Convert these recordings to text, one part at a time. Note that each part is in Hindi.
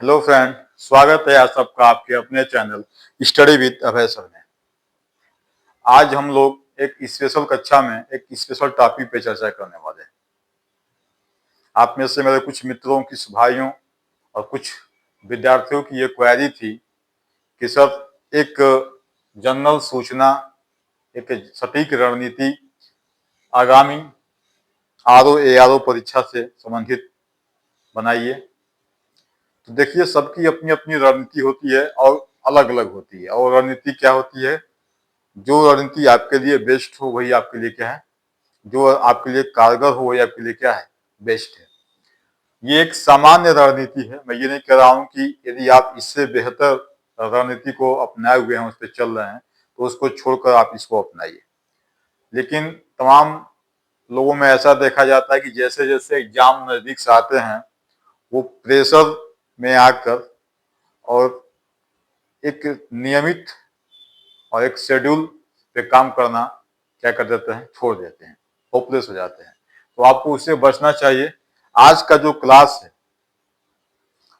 हेलो फ्रेंड, स्वागत है आप सबका आपके अपने channel study with Abhay sir में। आज हम लोग एक स्पेशल कक्षा में एक स्पेशल टॉपिक पे चर्चा करने वाले हैं। आप में से मेरे कुछ मित्रों, कुछ भाइयों और कुछ विद्यार्थियों की ये क्वेरी थी कि सर एक जनरल सूचना, एक सटीक रणनीति आगामी आरओ एआरओ परीक्षा से संबंधित बनाइए। तो देखिए, सबकी अपनी अपनी रणनीति होती है और अलग अलग होती है। और रणनीति क्या होती है? जो रणनीति आपके लिए बेस्ट हो वही आपके लिए क्या है, जो आपके लिए कारगर हो वही आपके लिए क्या है, बेस्ट है। ये एक सामान्य रणनीति है। मैं ये नहीं कह रहा हूं कि यदि आप इससे बेहतर रणनीति को अपनाए हुए हैं, उस पर चल रहे हैं, तो उसको छोड़कर आप इसको अपनाइए। लेकिन तमाम लोगों में ऐसा देखा जाता है कि जैसे जैसे एग्जाम नजदीक से आते हैं, वो प्रेशर में आकर और एक नियमित और एक शेड्यूल पे काम करना क्या कर देते हैं, छोड़ देते हैं, होपलेस हो जाते हैं। तो आपको उससे बचना चाहिए। आज का जो क्लास है,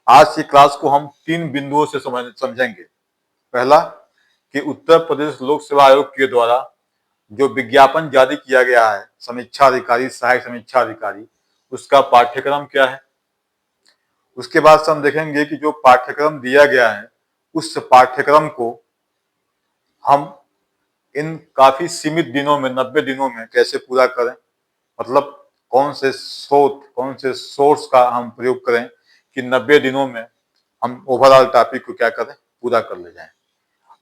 आज की क्लास को हम 3 बिंदुओं से समझेंगे। पहला, कि उत्तर प्रदेश लोक सेवा आयोग के द्वारा जो विज्ञापन जारी किया गया है, समीक्षा अधिकारी, सहायक समीक्षा अधिकारी, उसका पाठ्यक्रम क्या है। उसके बाद से हम देखेंगे कि जो पाठ्यक्रम दिया गया है, उस पाठ्यक्रम को हम इन काफी सीमित दिनों में, 90 दिनों में कैसे पूरा करें। मतलब कौन से स्रोत, कौन से सोर्स का हम प्रयोग करें कि 90 दिनों में हम ओवरऑल टॉपिक को क्या करें, पूरा कर ले जाएं।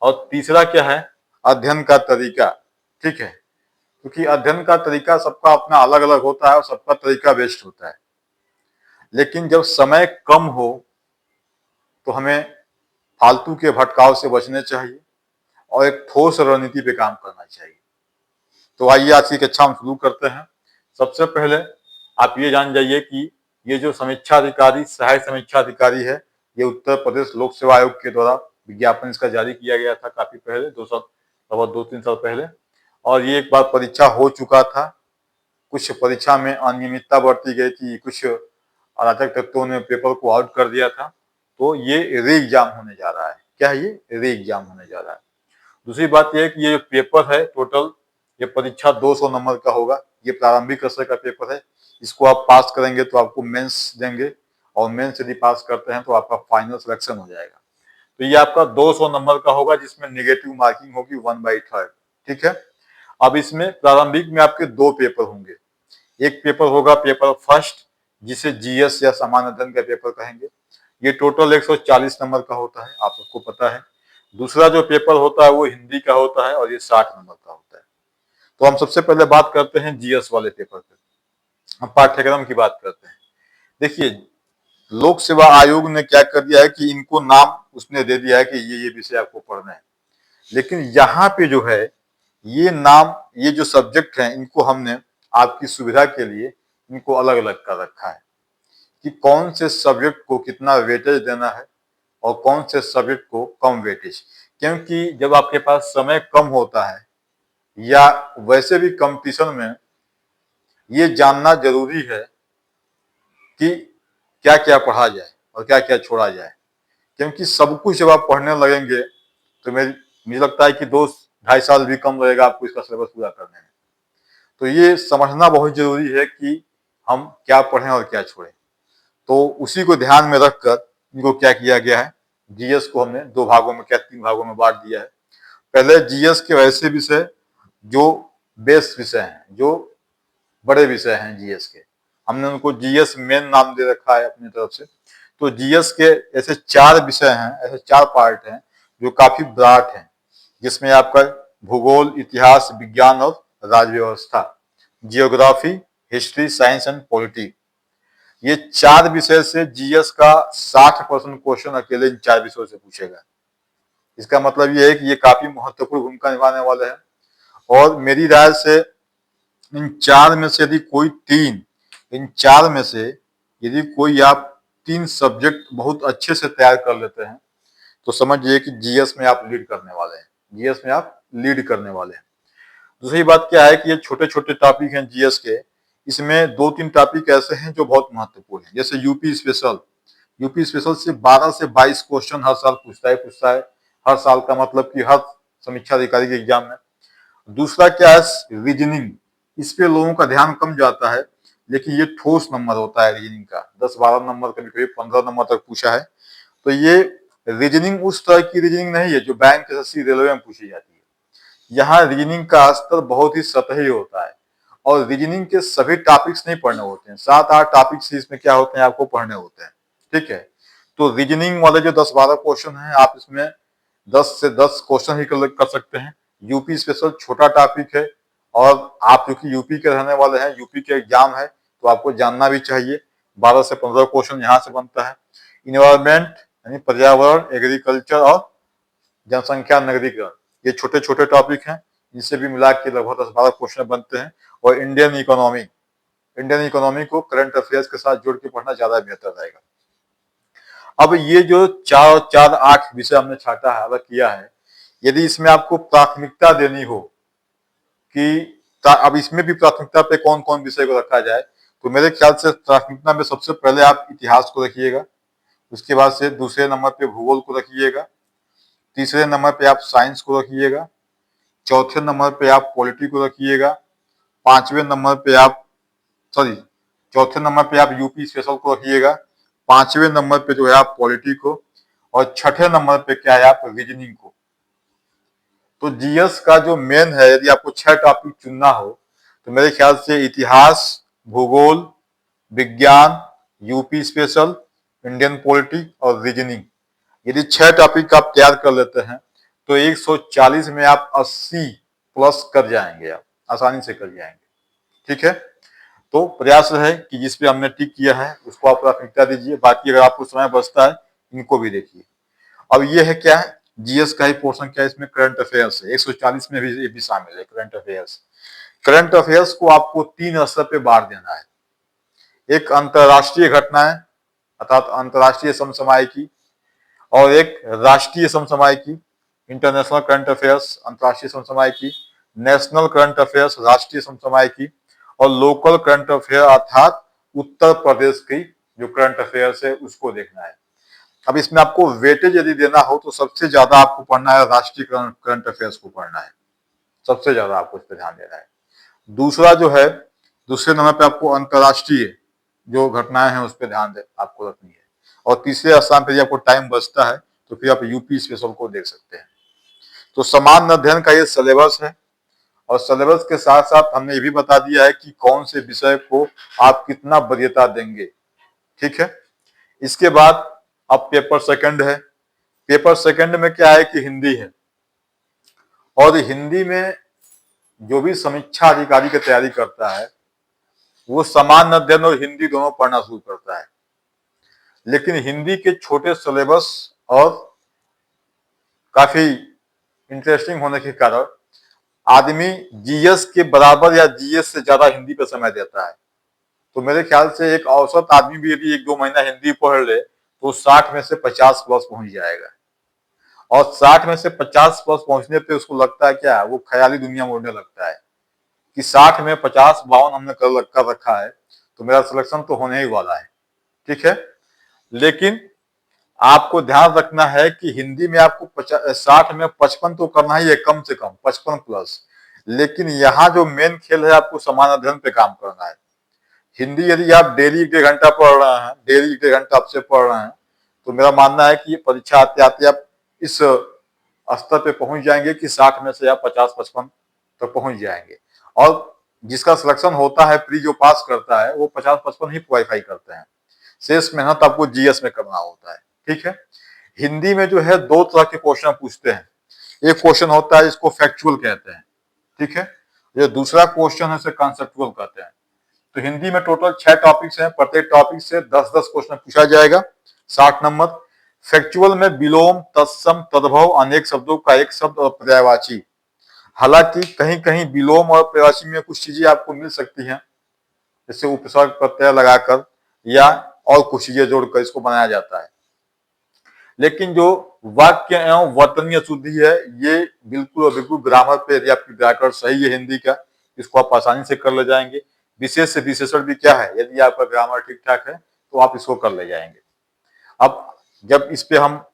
और तीसरा क्या है, अध्ययन का तरीका। ठीक है, क्योंकि अध्ययन का तरीका सबका अपना अलग अलग होता है और सबका तरीका बेस्ट होता है। लेकिन जब समय कम हो तो हमें फालतू के भटकाव से बचने चाहिए और एक ठोस रणनीति पे काम करना चाहिए। तो आइए आज की कक्षा हम शुरू करते हैं। सबसे पहले आप ये जान जाइए कि ये जो समीक्षा अधिकारी, सहायक समीक्षा अधिकारी है, ये उत्तर प्रदेश लोक सेवा आयोग के द्वारा विज्ञापन इसका जारी किया गया था काफी पहले, 2-3 साल पहले। और ये एक बार परीक्षा हो चुका था। कुछ परीक्षा में अनियमितता बरती गई थी, कुछ अराजक तत्वों ने पेपर को आउट कर दिया था। तो ये री एग्जाम होने जा रहा है। क्या है? ये री एग्जाम होने जा रहा है। दूसरी बात यह है कि ये जो पेपर है टोटल, ये परीक्षा 200 नंबर का होगा। ये प्रारंभिक स्तर का पेपर है। इसको आप पास करेंगे तो आपको मेंस देंगे, और मेंस यदि पास करते हैं तो आपका फाइनल सिलेक्शन हो जाएगा। तो ये आपका 200 नंबर का होगा, जिसमें नेगेटिव मार्किंग होगी 1/3। ठीक है। अब इसमें प्रारंभिक में आपके 2 पेपर होंगे। एक पेपर होगा पेपर फर्स्ट, जिसे जीएस या सामान्य अध्ययन का पेपर कहेंगे। ये टोटल 140 नंबर का होता है, आप सबको पता है। दूसरा जो पेपर होता है वो हिंदी का होता है और ये 60 नंबर का होता है। तो हम सबसे पहले बात करते हैं जीएस वाले पेपर पे। हम पाठ्यक्रम की बात करते हैं। देखिए, लोक सेवा आयोग ने क्या कर दिया है कि इनको नाम उसने दे दिया है कि ये विषय आपको पढ़ना है। लेकिन यहाँ पे जो है, ये नाम, ये जो सब्जेक्ट हैं, इनको हमने आपकी सुविधा के लिए इनको अलग अलग कर रखा है कि कौन से सब्जेक्ट को कितना वेटेज देना है और कौन से सब्जेक्ट को कम वेटेज। क्योंकि जब आपके पास समय कम होता है या वैसे भी कंपटीशन में, ये जानना जरूरी है कि क्या क्या पढ़ा जाए और क्या क्या छोड़ा जाए। क्योंकि सब कुछ जब आप पढ़ने लगेंगे तो मुझे लगता है कि 2-2.5 साल भी कम लगेगा आपको इसका सिलेबस पूरा करने में। तो ये समझना बहुत जरूरी है कि हम क्या पढ़ें और क्या छोड़ें। तो उसी को ध्यान में रखकर इनको क्या किया गया है, जीएस को हमने 2 भागों में, क्या 3 भागों में बांट दिया है। पहले जीएस के वैसे विषय जो बेस विषय हैं, जो बड़े विषय हैं जीएस के, हमने उनको जीएस मेन नाम दे रखा है अपनी तरफ से। तो जीएस के ऐसे 4 विषय हैं, ऐसे 4 पार्ट हैं जो काफी ब्रॉड हैं, जिसमें आपका भूगोल, इतिहास, विज्ञान और राज्य व्यवस्था, geography, history, science and polity. ये 4 विषय से जीएस का 60% क्वेश्चन अकेले इन 4 विषयों से पूछेगा। इसका मतलब ये है कि ये काफी महत्वपूर्ण भूमिका निभाने वाले हैं। और मेरी राय से इन 4 में से यदि कोई 3, इन 4 में से यदि कोई आप 3 सब्जेक्ट बहुत अच्छे से तैयार कर लेते हैं तो समझिए कि जीएस में आप लीड करने वाले हैं। जीएस में आप लीड करने वाले हैं। दूसरी बात क्या है कि ये छोटे छोटे टॉपिक हैं जीएस के। इसमें 2-3 टॉपिक ऐसे हैं जो बहुत महत्वपूर्ण हैं, जैसे यूपी स्पेशल। यूपी स्पेशल से 12 से 22 क्वेश्चन हर साल पूछता है। हर साल का मतलब कि हर समीक्षा अधिकारी के एग्जाम में। दूसरा क्या है, रीजनिंग। इस पे लोगों का ध्यान कम जाता है, लेकिन ये ठोस नंबर होता है रीजनिंग का। 10-12 नंबर, कभी कभी 15 नंबर तक पूछा है। तो ये रीजनिंग उस तरह की रीजनिंग नहीं है जो बैंक एसएससी रेलवे में पूछी जाती है। यहाँ रीजनिंग का स्तर बहुत ही सतही होता है और रीजनिंग के सभी टॉपिक्स नहीं पढ़ने होते हैं। 7-8 टॉपिक्स इसमें क्या होते हैं, आपको पढ़ने होते हैं। ठीक है, तो रीजनिंग वाले जो 10-12 क्वेश्चन हैं, आप इसमें 10 से 10 क्वेश्चन ही कर सकते हैं। यूपी स्पेशल छोटा टॉपिक है और आप क्योंकि यूपी के रहने वाले हैं, यूपी के एग्जाम है, तो आपको जानना भी चाहिए। 12 से 15 क्वेश्चन यहाँ से बनता है। इन्वायरमेंट यानी पर्यावरण, एग्रीकल्चर और जनसंख्या नगरीकरण, ये छोटे छोटे टॉपिक हैं। इनसे भी मिला के लगभग 10-12 क्वेश्चन बनते हैं। और इंडियन इकोनॉमी को करंट अफेयर्स के साथ जोड़ के पढ़ना ज्यादा बेहतर रहेगा। अब ये जो 4-4-8 विषय हमने छाटा है, अलग किया है, यदि इसमें आपको प्राथमिकता देनी हो कि अब इसमें भी प्राथमिकता पे कौन कौन विषय को रखा जाए, तो मेरे ख्याल से प्राथमिकता में सबसे पहले आप इतिहास को रखिएगा। उसके बाद से दूसरे नंबर पे भूगोल को रखिएगा। तीसरे नंबर पे आप साइंस को रखिएगा। चौथे नंबर पे आप पॉलिटी को रखिएगा। पांचवें नंबर पे आप चौथे नंबर पे आप यूपी स्पेशल को रखिएगा। पांचवें नंबर पे जो है आप पॉलिटी को, और छठे नंबर पे क्या है, आप रीजनिंग को। तो जीएस का जो मेन है, यदि आपको 6 टॉपिक चुनना हो, तो मेरे ख्याल से इतिहास, भूगोल, विज्ञान, यूपी स्पेशल, इंडियन पॉलिटी और रीजनिंग, यदि 6 टॉपिक आप तैयार कर लेते हैं तो 140 में आप 80 प्लस कर जाएंगे, आप आसानी से कर जाएंगे। ठीक है, तो प्रयास है कि जिस पे हमने टिक किया है उसको आप प्राथमिकता दीजिए। बाकी अगर आपको समय बचता है, इनको भी देखिए। अब ये है क्या है, जीएस का ही पोर्शन क्या है, इसमें करंट अफेयर्स है। 140 में भी ये भी शामिल है करंट अफेयर्स। करंट अफेयर्स को आपको 3 स्तर पे बांट देना है। एक अंतरराष्ट्रीय घटनाएं अर्थात अंतरराष्ट्रीय समसामयिकी, और एक राष्ट्रीय समसामयिकी, इंटरनेशनल करंट अफेयर्स अंतरराष्ट्रीय समसामयिकी, नेशनल करंट अफेयर्स राष्ट्रीय समसामयिकी, और लोकल करंट अफेयर अर्थात उत्तर प्रदेश की जो करंट अफेयर्स है उसको देखना है। अब इसमें आपको वेटेज यदि देना हो तो सबसे ज्यादा आपको पढ़ना है राष्ट्रीय करंट अफेयर्स को पढ़ना है, सबसे ज्यादा आपको इस पर ध्यान देना है। दूसरा जो है, दूसरे नंबर पे आपको अंतरराष्ट्रीय जो घटनाएं हैं उस पर ध्यान आपको रखनी है। और तीसरे स्थान पे आपको टाइम बचता है तो फिर आप यूपी स्पेशल को देख सकते हैं। तो समान अध्ययन का ये सिलेबस है, और सिलेबस के साथ साथ हमने ये भी बता दिया है कि कौन से विषय को आप कितना वरीयता देंगे। ठीक है, इसके बाद अब पेपर सेकंड है। पेपर सेकंड में क्या है कि हिंदी है, और हिंदी में जो भी समीक्षा अधिकारी की तैयारी करता है वो समान अध्ययन और हिंदी दोनों पढ़ना शुरू करता है। लेकिन हिंदी के छोटे सिलेबस और काफी इंटरेस्टिंग होने के कारण आदमी जीएस के बराबर या जीएस से ज्यादा हिंदी पे समय देता है। तो मेरे ख्याल से एक औसत आदमी भी यदि 1-2 महीना हिंदी पढ़ ले तो 60 में से 50 प्लस पहुंच जाएगा। और 60 में से 50 प्लस पहुंचने पे उसको लगता है क्या, वो ख्याली दुनिया में उड़ने लगता है कि 60 में 50-52 हमने कर रखा है तो मेरा सिलेक्शन तो होने ही वाला है। ठीक है, लेकिन आपको ध्यान रखना है कि हिंदी में आपको 60 में 55 तो करना ही है, कम से कम 55 प्लस। लेकिन यहाँ जो मेन खेल है, आपको समान अध्ययन पे काम करना है। हिंदी यदि आप डेली 1 घंटा पढ़ रहे हैं, डेली 1 घंटा आपसे पढ़ रहे हैं, तो मेरा मानना है कि ये परीक्षा आते आते आप इस स्तर पे पहुंच जाएंगे कि 60 में से आप 50-55 तक पहुंच जाएंगे। और जिसका सिलेक्शन होता है, प्री जो पास करता है, वो 50-55 ही क्वालिफाई करते हैं। शेष मेहनत आपको जीएस में करना होता है। ठीक है, हिंदी में जो है 2 तरह के क्वेश्चन पूछते हैं। एक क्वेश्चन होता है जिसको फैक्चुअल कहते हैं। ठीक है, जो दूसरा क्वेश्चन है उसे कॉन्सेप्चुअल कहते हैं। तो हिंदी में टोटल 6 टॉपिक्स हैं, प्रत्येक टॉपिक से 10-10 क्वेश्चन पूछा जाएगा, 60 नंबर। फैक्चुअल में विलोम, तत्सम, तद्भव, अनेक शब्दों का एक शब्द और पर्यायवाची। हालांकि कहीं कहीं विलोम और पर्यायवाची में कुछ चीजें आपको मिल सकती हैं, जैसे उपसर्ग प्रत्यय लगाकर या और कुछ चीजें जोड़कर इसको बनाया जाता है। लेकिन जो वाक्य एवं वर्तनीय शुद्धि है, ये बिल्कुल और बिल्कुल ग्रामर पे, यदि आपकी व्याकरण सही है हिंदी का, इसको आप आसानी से कर ले जाएंगे। विशेष से विशेषण भी क्या है, यदि आपका ग्रामर ठीक ठाक है तो आप इसको कर ले जाएंगे। अब जब इस पे हम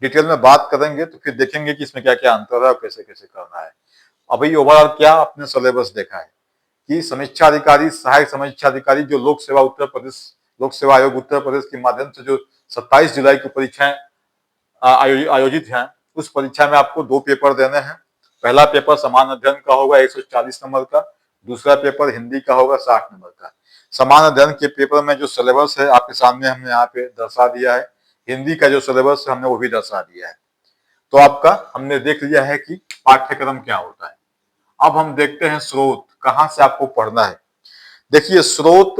डिटेल में बात करेंगे तो फिर देखेंगे कि इसमें क्या क्या अंतर है और कैसे कैसे करना है। अभी ओवरऑल क्या आपने सिलेबस देखा है कि समीक्षा अधिकारी, सहायक समीक्षा अधिकारी जो लोक सेवा आयोग उत्तर प्रदेश के माध्यम से जो 27 जुलाई की परीक्षाएं आयोजित हैं, उस परीक्षा में आपको 2 पेपर देने हैं। पहला पेपर समान अध्ययन का होगा 140 नंबर का, दूसरा पेपर हिंदी का होगा 60 नंबर का। समान अध्ययन के पेपर में जो सिलेबस है आपके सामने हमने यहाँ पे दर्शा दिया है, हिंदी का जो सिलेबस है हमने वो भी दर्शा दिया है। तो आपका हमने देख लिया है कि पाठ्यक्रम क्या होता है। अब हम देखते हैं स्रोत, कहाँ से आपको पढ़ना है। देखिए स्रोत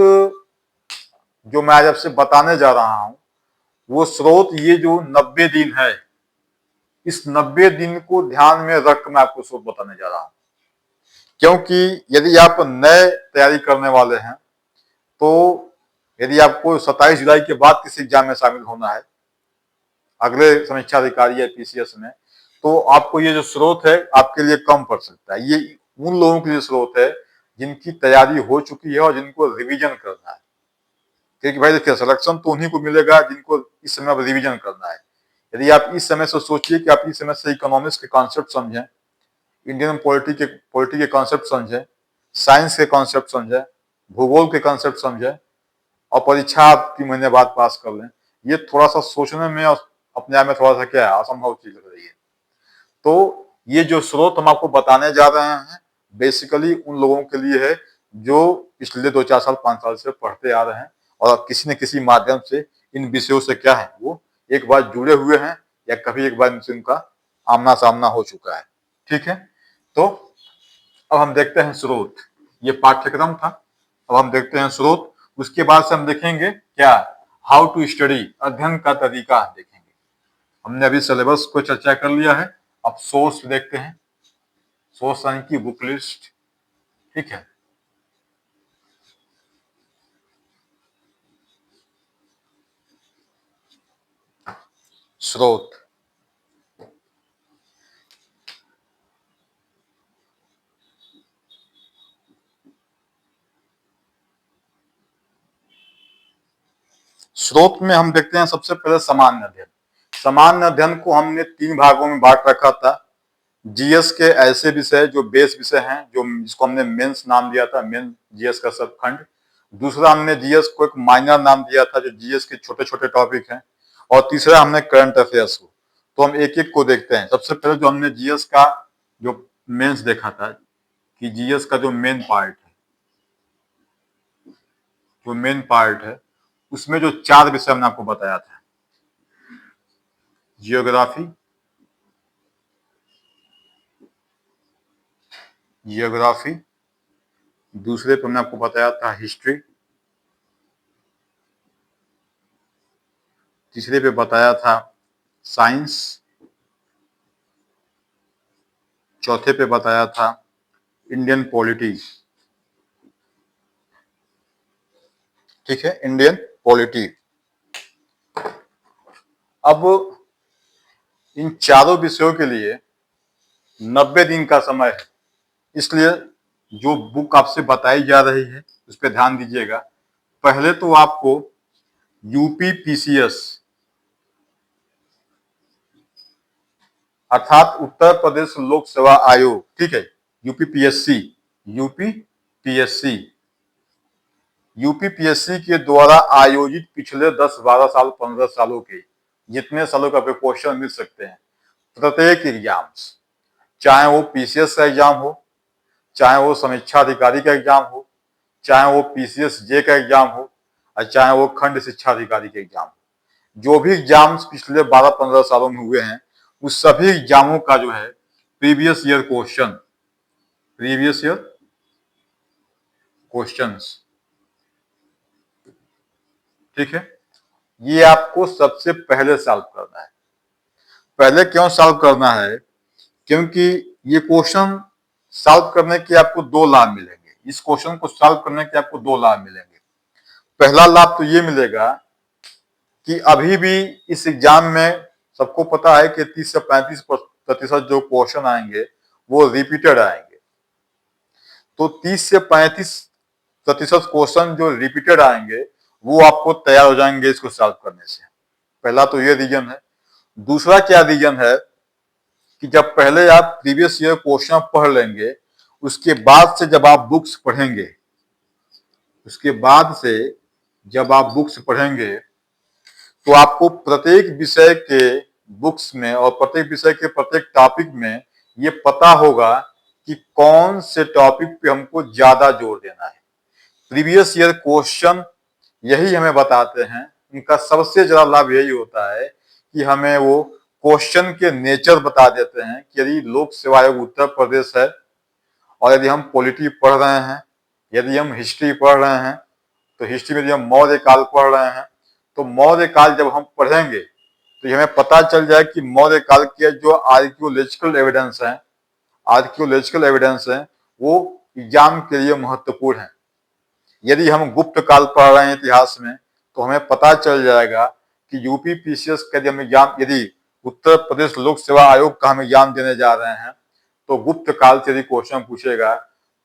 जो मैं आज आपसे बताने जा रहा हूं, वो स्रोत ये जो 90 दिन है, इस 90 दिन को ध्यान में रख मैं आपको स्रोत बताने जा रहा हूं। क्योंकि यदि आप नए तैयारी करने वाले हैं, तो यदि आपको 27 जुलाई के बाद किसी एग्जाम में शामिल होना है अगले समीक्षा अधिकारी या पीसीएस में, तो आपको ये जो स्रोत है आपके लिए कम पड़ सकता है। ये उन लोगों के लिए स्रोत है जिनकी तैयारी हो चुकी है और जिनको रिवीजन करना है। क्योंकि भाई देखिए सिलेक्शन तो उन्हीं को मिलेगा जिनको इस समय अब रिवीजन करना है। यदि आप इस समय से सोचिए कि आप इस समय से इकोनॉमिक्स के कॉन्सेप्ट समझें, इंडियन पॉलिटी के कॉन्सेप्ट समझें, साइंस के कॉन्सेप्ट समझें, भूगोल के कॉन्सेप्ट समझें और परीक्षा आप 3 महीने बाद पास कर लें, ये थोड़ा सा सोचने में और अपने आप में थोड़ा सा क्या है, असंभव चीज लग रही है। तो ये जो स्रोत हम आपको बताने जा रहे हैं बेसिकली उन लोगों के लिए है जो पिछले 2-4 साल 5 साल से पढ़ते आ रहे हैं और किसी न किसी माध्यम से इन विषयों से क्या है वो एक बार जुड़े हुए हैं या कभी एक बार इनसे उनका आमना सामना हो चुका है। ठीक है, तो अब हम देखते हैं स्रोत। ये पाठ्यक्रम था, अब हम देखते हैं स्रोत। उसके बाद से हम देखेंगे क्या, हाउ टू स्टडी, अध्ययन का तरीका देखेंगे। हमने अभी सिलेबस को चर्चा कर लिया है, अब सोर्स देखते हैं। सोर्स यानी कि बुक लिस्ट। ठीक है, स्रोत। स्रोत में हम देखते हैं सबसे पहले सामान्य अध्ययन। सामान्य अध्ययन को हमने 3 भागों में बांट रखा था। जीएस के ऐसे विषय जो बेस विषय हैं, जो जिसको हमने मेंस नाम दिया था, मेन जीएस का सब खंड। दूसरा हमने जीएस को एक माइनर नाम दिया था जो जीएस के छोटे छोटे टॉपिक हैं, और तीसरा हमने करंट अफेयर्स को। तो हम एक एक को देखते हैं। सबसे पहले जो हमने जीएस का जो मेंस देखा था कि जीएस का जो मेन पार्ट है, उसमें जो 4 विषय हमने आपको बताया था, जियोग्राफी, दूसरे पे हमने आपको बताया था हिस्ट्री, तीसरे पे बताया था साइंस, चौथे पे बताया था इंडियन पॉलिटी। ठीक है, इंडियन पॉलिटी। अब इन चारों विषयों के लिए 90 दिन का समय है, इसलिए जो बुक आपसे बताई जा रही है उस पर ध्यान दीजिएगा। पहले तो आपको यूपी पीसीएस अर्थात उत्तर प्रदेश लोक सेवा आयोग, ठीक है, यूपीपीएससी, यूपीपीएससी यूपीपीएससी के द्वारा आयोजित पिछले 10, 12 साल, 15 सालों के जितने सालों का क्वेश्चन मिल सकते हैं, प्रत्येक एग्जाम्स, चाहे वो पीसीएस का एग्जाम हो, चाहे वो समीक्षा अधिकारी का एग्जाम हो, चाहे वो पीसीएस जे का एग्जाम हो, और चाहे वो खंड शिक्षा अधिकारी के एग्जाम हो, जो भी एग्जाम्स पिछले 12-15 सालों में हुए हैं, उस सभी एग्जामों का जो है प्रीवियस ईयर क्वेश्चंस, ठीक है, ये आपको सबसे पहले सॉल्व करना है। पहले क्यों सॉल्व करना है? क्योंकि ये क्वेश्चन सॉल्व करने के आपको 2 लाभ मिलेंगे। इस क्वेश्चन को सॉल्व करने के आपको 2 लाभ मिलेंगे। पहला लाभ तो ये मिलेगा कि अभी भी इस एग्जाम में सबको पता है कि 30 से 35% जो क्वेश्चन आएंगे वो रिपीटेड आएंगे। तो 30 से 35% क्वेश्चन जो रिपीटेड आएंगे वो आपको तैयार हो जाएंगे इसको सॉल्व करने से। पहला तो ये रीजन है। दूसरा क्या रीजन है कि जब पहले आप प्रीवियस ईयर क्वेश्चन पढ़ लेंगे, उसके बाद से जब आप बुक्स पढ़ेंगे, उसके बाद से जब आप बुक्स पढ़ेंगे तो आपको प्रत्येक विषय के बुक्स में और प्रत्येक विषय के प्रत्येक टॉपिक में ये पता होगा कि कौन से टॉपिक पे हमको ज्यादा जोर देना है। प्रीवियस ईयर क्वेश्चन यही हमें बताते हैं, इनका सबसे ज्यादा लाभ यही होता है कि हमें वो क्वेश्चन के नेचर बता देते हैं कि यदि लोक सेवा आयोग उत्तर प्रदेश है और यदि हम पॉलिटी पढ़ रहे हैं, यदि हम हिस्ट्री पढ़ रहे हैं, तो हिस्ट्री में यदि हम मौर्य काल पढ़ रहे हैं तो मौर्य काल जब हम पढ़ेंगे तो हमें पता चल जाए कि मौर्य काल के जो आर्कियोलॉजिकल एविडेंस है वो एग्जाम के लिए महत्वपूर्ण है। यदि हम गुप्त काल पढ़ रहे हैं इतिहास में तो हमें पता चल जाएगा कि यूपी पीसीएस का यदि हम एग्जाम, यदि उत्तर प्रदेश लोक सेवा आयोग का हम एग्जाम देने जा रहे हैं तो गुप्त काल से यदि क्वेश्चन पूछेगा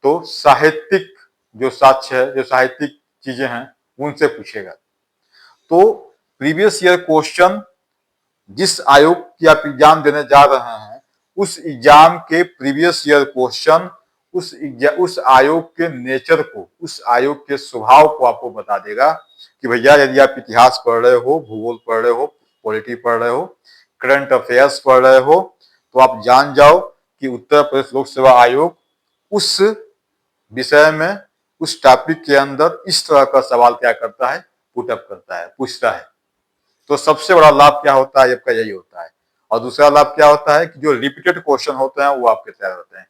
तो साहित्यिक जो साक्ष्य है, जो साहित्यिक चीजें हैं, उनसे पूछेगा। तो प्रीवियस ईयर क्वेश्चन जिस आयोग की आप एग्जाम देने जा रहे हैं उस एग्जाम के प्रीवियस ईयर क्वेश्चन उस आयोग के नेचर को, उस आयोग के स्वभाव को आपको बता देगा कि भैया यदि आप इतिहास पढ़ रहे हो, भूगोल पढ़ रहे हो, पॉलिटी पढ़ रहे हो, करंट अफेयर्स पढ़ रहे हो, तो आप जान जाओ कि उत्तर प्रदेश लोक सेवा आयोग उस विषय में, उस टॉपिक के अंदर इस तरह का सवाल क्या करता है, पुटअप करता है, पूछता है। तो सबसे बड़ा लाभ क्या होता है आपका, यही होता है। और दूसरा लाभ क्या होता है कि जो रिपीटेड क्वेश्चन होते हैं वो आपके तैयार होते हैं।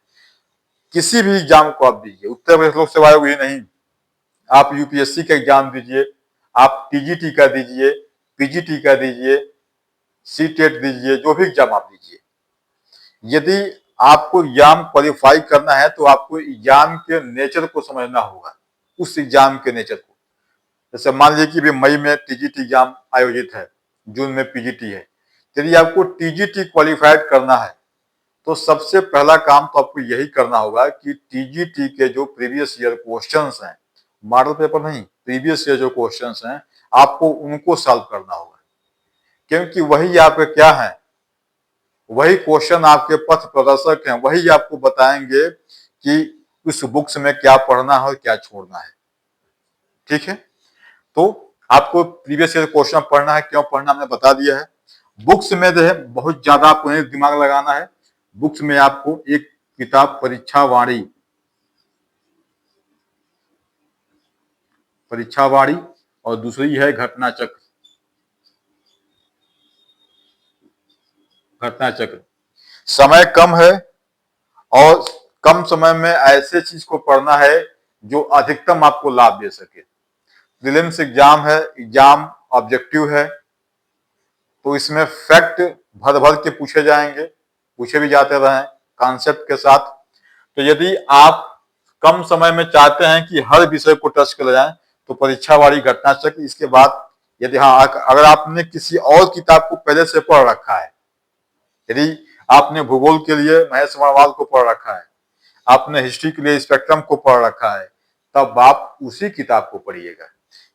किसी भी एग्जाम को आप दीजिए, उत्तर प्रदेश लोक सेवा आयोग ही नहीं, आप यूपीएससी का एग्जाम दीजिए, आप टीजीटी का दीजिए, पीजीटी का दीजिए, सीटेट दीजिए, जो भी एग्जाम आप दीजिए, यदि आपको एग्जाम क्वालिफाई करना है तो आपको एग्जाम के नेचर को समझना होगा, उस एग्जाम के नेचर को। जैसे मान लीजिए कि मई में टीजीटी एग्जाम आयोजित है, जून में पीजीटी है। यदि आपको टीजीटी क्वालिफाइड करना है तो सबसे पहला काम तो आपको यही करना होगा कि टीजीटी के जो प्रीवियस ईयर क्वेश्चंस हैं, मॉडल पेपर नहीं, प्रीवियस ईयर जो क्वेश्चंस हैं, आपको उनको सॉल्व करना होगा। क्योंकि वही आपके क्या है, वही क्वेश्चन आपके पथ प्रदर्शक हैं, वही आपको बताएंगे कि उस बुक्स में क्या पढ़ना है और क्या छोड़ना है। ठीक है, तो आपको प्रीवियस ईयर क्वेश्चन पढ़ना है, क्यों पढ़ना हमने बता दिया है। बुक्स में जो है बहुत ज्यादा आपको नहीं दिमाग लगाना है। बुक्स में आपको एक किताब परीक्षावाणी और दूसरी है घटना चक्र। समय कम है और कम समय में ऐसे चीज को पढ़ना है जो अधिकतम आपको लाभ दे सके। प्रीलिम्स एग्जाम है, एग्जाम ऑब्जेक्टिव है, तो इसमें फैक्ट भर भर के पूछे जाएंगे, पूछे भी जाते रहे कॉन्सेप्ट के साथ। तो यदि आप कम समय में चाहते हैं कि हर विषय को टच कर जाएं तो परीक्षावाणी घटना चक्र। इसके बाद यदि हाँ, अगर आपने किसी और किताब को पहले से पढ़ रखा है, यदि आपने भूगोल के लिए महेश वर्णवाल को पढ़ रखा है, आपने हिस्ट्री के लिए स्पेक्ट्रम को पढ़ रखा है, तब आप उसी किताब को पढ़िएगा।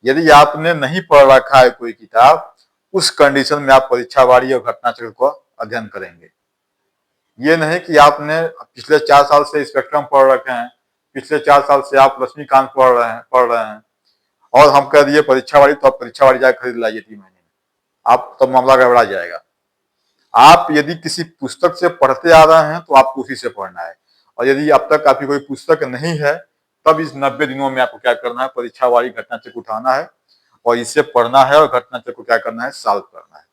यदि आपने नहीं पढ़ रखा है कोई किताब, उस कंडीशन में आप परीक्षावाणी और घटना चक्र को अध्ययन करेंगे। ये नहीं कि आपने पिछले 4 साल से स्पेक्ट्रम पढ़ रखे हैं, पिछले 4 साल से आप लक्ष्मीकांत पढ़ रहे हैं और हम कह दिए परीक्षावाणी, तो आप परीक्षावाणी जाकर खरीद लाइए 3 महीने में, आप तब मामला गड़बड़ा जाएगा। आप यदि किसी पुस्तक से पढ़ते आ रहे हैं तो आपको उसी से पढ़ना है, और यदि अब तक आपकी कोई पुस्तक नहीं है तब इस 90 दिनों में आपको क्या करना है, परीक्षावाणी घटना चक्र उठाना है और इससे पढ़ना है और घटना चक्र को क्या करना है, सॉल्व करना है।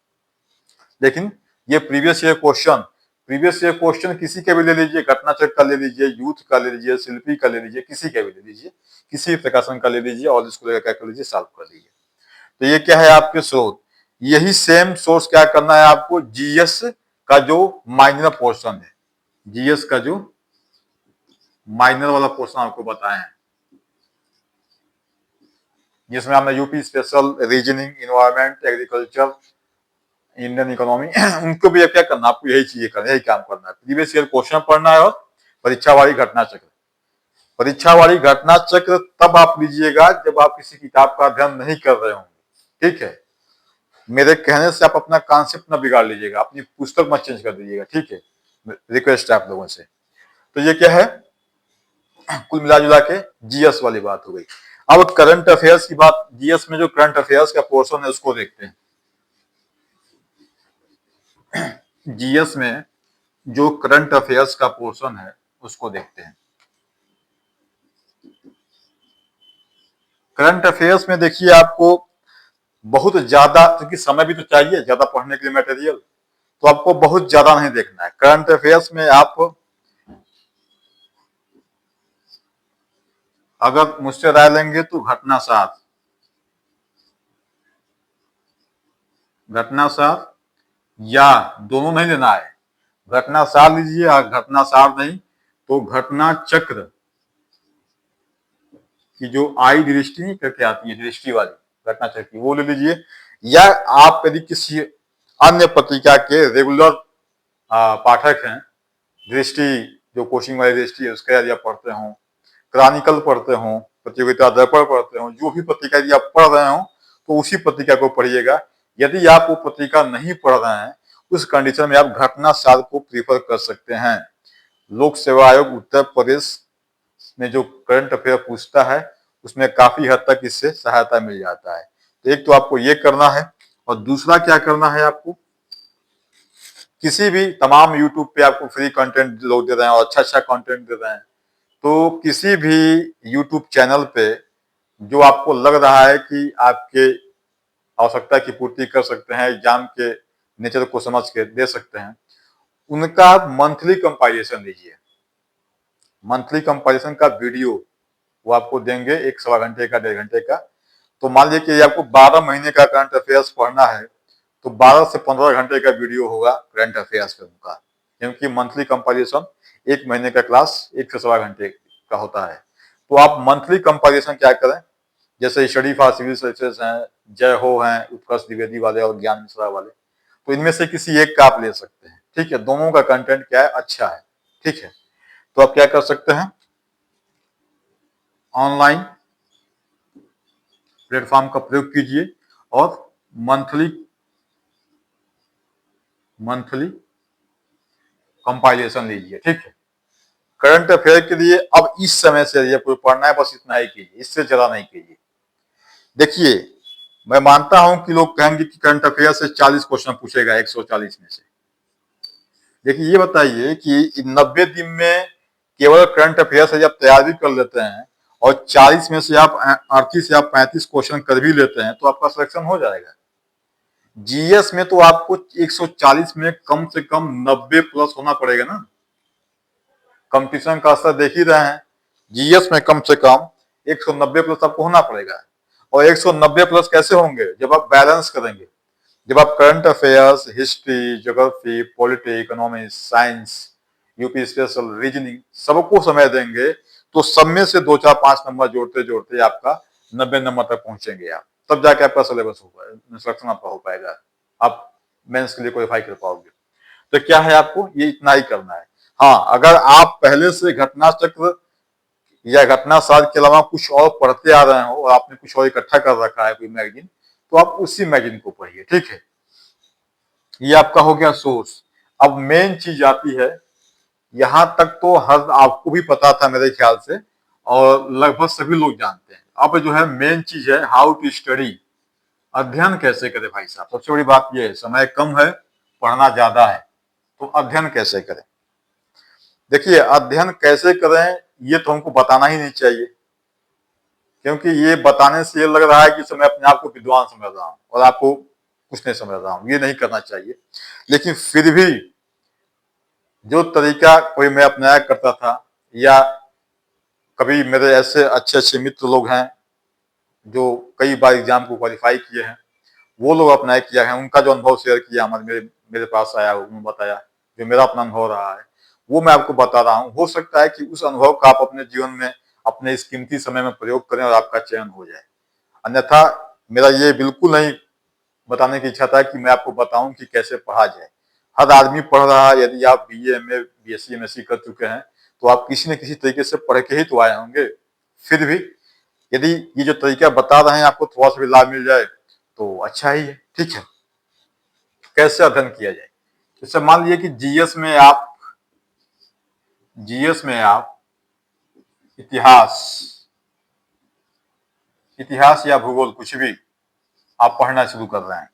लेकिन ये प्रीवियस ईयर क्वेश्चन किसी के भी ले लीजिए, घटना चक्र का ले लीजिए, यूथ का ले लीजिए, शिल्पी का ले लीजिए, किसी का भी ले लीजिए, किसी प्रकाशन का ले लीजिए और इसको लेकर क्या कर लीजिए, सॉल्व कर लीजिए। तो ये क्या है आपके स्रोत। यही सेम सोर्स क्या करना है आपको, जीएस का जो माइनर पोर्शन है, जीएस का जो माइनर वाला पोर्शन आपको बताए हैं, जिसमें हमने UP special, reasoning, environment, agriculture, Indian economy, उनको भी क्या करना, आपको यही चीजें करना, यही काम करना है। प्रीवियस ईयर क्वेश्चन पढ़ना है और परीक्षावाणी घटना चक्र। परीक्षावाणी घटना चक्र तब आप लीजिएगा जब आप किसी किताब का अध्ययन नहीं कर रहे होंगे। ठीक है, मेरे कहने से आप अपना कॉन्सेप्ट ना बिगाड़ लीजिएगा, अपनी पुस्तक मत चेंज कर दीजिएगा, ठीक है। रिक्वेस्ट है आप लोगों से। तो ये क्या है, कुल मिला जुला के जीएस वाली बात हो गई। अब करंट अफेयर्स की बात, जीएस में जो करंट अफेयर्स का पोर्शन है उसको देखते हैं। जीएस में जो करंट अफेयर्स का पोर्शन है उसको देखते हैं। करंट अफेयर्स में देखिए आपको बहुत ज्यादा, क्योंकि समय भी तो चाहिए ज्यादा पढ़ने के लिए मटेरियल, तो आपको बहुत ज्यादा नहीं देखना है। करंट अफेयर्स में आप अगर मुझसे राय लेंगे तो घटना सार या दोनों नहीं लेना है। घटना सार लीजिए या घटना सार नहीं तो घटना चक्र की जो आई दृष्टि नहीं करके आती है, दृष्टि वाली घटना चक्र की, वो ले लीजिए। या आप यदि किसी अन्य पत्रिका के रेगुलर पाठक हैं, दृष्टि जो कोचिंग वाली दृष्टि है उसका यदि आप पढ़ते हो, क्रॉनिकल पढ़ते हो, प्रतियोगिता दर्पण पढ़ते हो, जो भी पत्रिका यदि आप पढ़ रहे हो तो उसी पत्रिका को पढ़िएगा। यदि आप वो पत्रिका नहीं पढ़ रहे हैं उस कंडीशन में आप घटना सार को प्रीफर कर सकते हैं। लोक सेवा आयोग उत्तर प्रदेश में जो करंट अफेयर पूछता है उसमें काफी हद तक इससे सहायता मिल जाता है। तो एक तो आपको ये करना है, और दूसरा क्या करना है, आपको किसी भी तमाम यूट्यूब पे आपको फ्री कंटेंट लोग दे रहे हैं और अच्छा अच्छा कंटेंट दे रहे हैं, तो किसी भी यूट्यूब चैनल पे जो आपको लग रहा है कि आपके आवश्यकता की पूर्ति कर सकते हैं, एग्जाम के नेचर को समझ के दे सकते हैं, उनका आप मंथली कंपाइलेशन लीजिए। मंथली कंपाइलेशन का वीडियो वो आपको देंगे, 1 सवा घंटे का, 1.5 घंटे का। तो मान लीजिए कि आपको 12 महीने का करंट अफेयर्स पढ़ना है तो 12 से 15 घंटे का वीडियो होगा करंट अफेयर्स का उनका, क्योंकि मंथली कंपाइलेशन 1 महीने का क्लास 1 से 1.25 घंटे का होता है। तो आप मंथली कंपाइलेशन क्या करें, जैसे स्टडी फॉर सिविल सर्विसेज हैं, जय हो हैं, उत्कर्ष द्विवेदी वाले और ज्ञान मिश्रा वाले, तो इनमें से किसी एक का आप ले सकते हैं, ठीक है। दोनों का कंटेंट क्या है, अच्छा है, ठीक है। तो आप क्या कर सकते हैं, ऑनलाइन प्लेटफॉर्म का प्रयोग कीजिए और मंथली मंथली कंपाइलेशन लीजिए, ठीक है। करंट अफेयर के लिए अब इस समय से ये कोई पढ़ना है बस इतना ही कीजिए, इससे ज्यादा नहीं कीजिए। देखिए, मैं मानता हूं कि लोग कहेंगे कि करंट अफेयर से 40 क्वेश्चन पूछेगा 140 में से। देखिए ये बताइए कि 90 दिन में केवल करंट अफेयर से जब तैयारी कर लेते हैं और 40 में से आप 38 या 35 क्वेश्चन कर भी लेते हैं तो आपका सिलेक्शन हो जाएगा। जीएस में तो आपको 140 में कम से कम 90 प्लस होना पड़ेगा ना। कंपटीशन का असर देख ही रहे हैं, जीएस में कम से कम 190 प्लस आपको होना पड़ेगा। और 190 प्लस कैसे होंगे, जब आप बैलेंस करेंगे, जब आप current affairs, history, geography, polity, economics, science, UP special, reasoning सबको समय देंगे तो सब में से 2 4 5 नंबर जोड़ते जोड़ते आपका 90 नंबर तक पहुंचेंगे आप, तब जाके आपका सिलेबस हो पाएगा, सिलेक्शन आपका हो पाएगा, आप मेंस के लिए क्वालिफाई कर पाओगे। तो क्या है, आपको ये इतना ही करना है। हाँ, अगर आप पहले से घटना चक्र या घटना सार के अलावा कुछ और पढ़ते आ रहे हो और आपने कुछ और इकट्ठा कर रखा है कोई मैगजीन, तो आप उसी मैगजीन को पढ़िए, ठीक है। ये आपका हो गया सोर्स। अब मेन चीज आती है, यहां तक तो हर आपको भी पता था मेरे ख्याल से और लगभग सभी लोग जानते हैं। अब जो है मेन चीज है हाउ टू स्टडी, अध्ययन कैसे करें भाई साहब। सबसे बड़ी बात यह है, समय कम है, पढ़ना ज्यादा है, तो अध्ययन कैसे करें। देखिए, अध्ययन कैसे करें ये तो हमको बताना ही नहीं चाहिए, क्योंकि ये बताने से ये लग रहा है कि मैं अपने आप को विद्वान समझ रहा हूं और आपको कुछ नहीं समझ रहा हूं, ये नहीं करना चाहिए। लेकिन फिर भी जो तरीका कोई मैं अपनाया करता था, या कभी मेरे ऐसे अच्छे अच्छे मित्र लोग हैं जो कई बार एग्जाम को क्वालिफाई किए हैं, वो लोग अपनाए किया है, उनका जो अनुभव शेयर किया हमारे मेरे मेरे पास आया, उन्होंने बताया, जो मेरा अपना अनुभव रहा है वो मैं आपको बता रहा हूँ। हो सकता है कि उस अनुभव का आप अपने जीवन में अपने इस कीमती समय में प्रयोग करें और आपका चयन हो जाए। अन्यथा मेरा ये बिल्कुल नहीं बताने की इच्छा था कि मैं आपको बताऊं कि कैसे पढ़ा जाए। हर आदमी पढ़ रहा है, यदि आप बीए, एमए, बीएससी, एमएससी कर चुके हैं तो आप किसी न किसी तरीके से पढ़ के ही तो आए होंगे। फिर भी यदि ये जो तरीका बता रहे हैं आपको थोड़ा सा भी लाभ मिल जाए तो अच्छा ही है, ठीक है। कैसे अध्ययन किया जाए। जैसे मान लीजिए कि जीएस में आप इतिहास या भूगोल कुछ भी आप पढ़ना शुरू कर रहे हैं,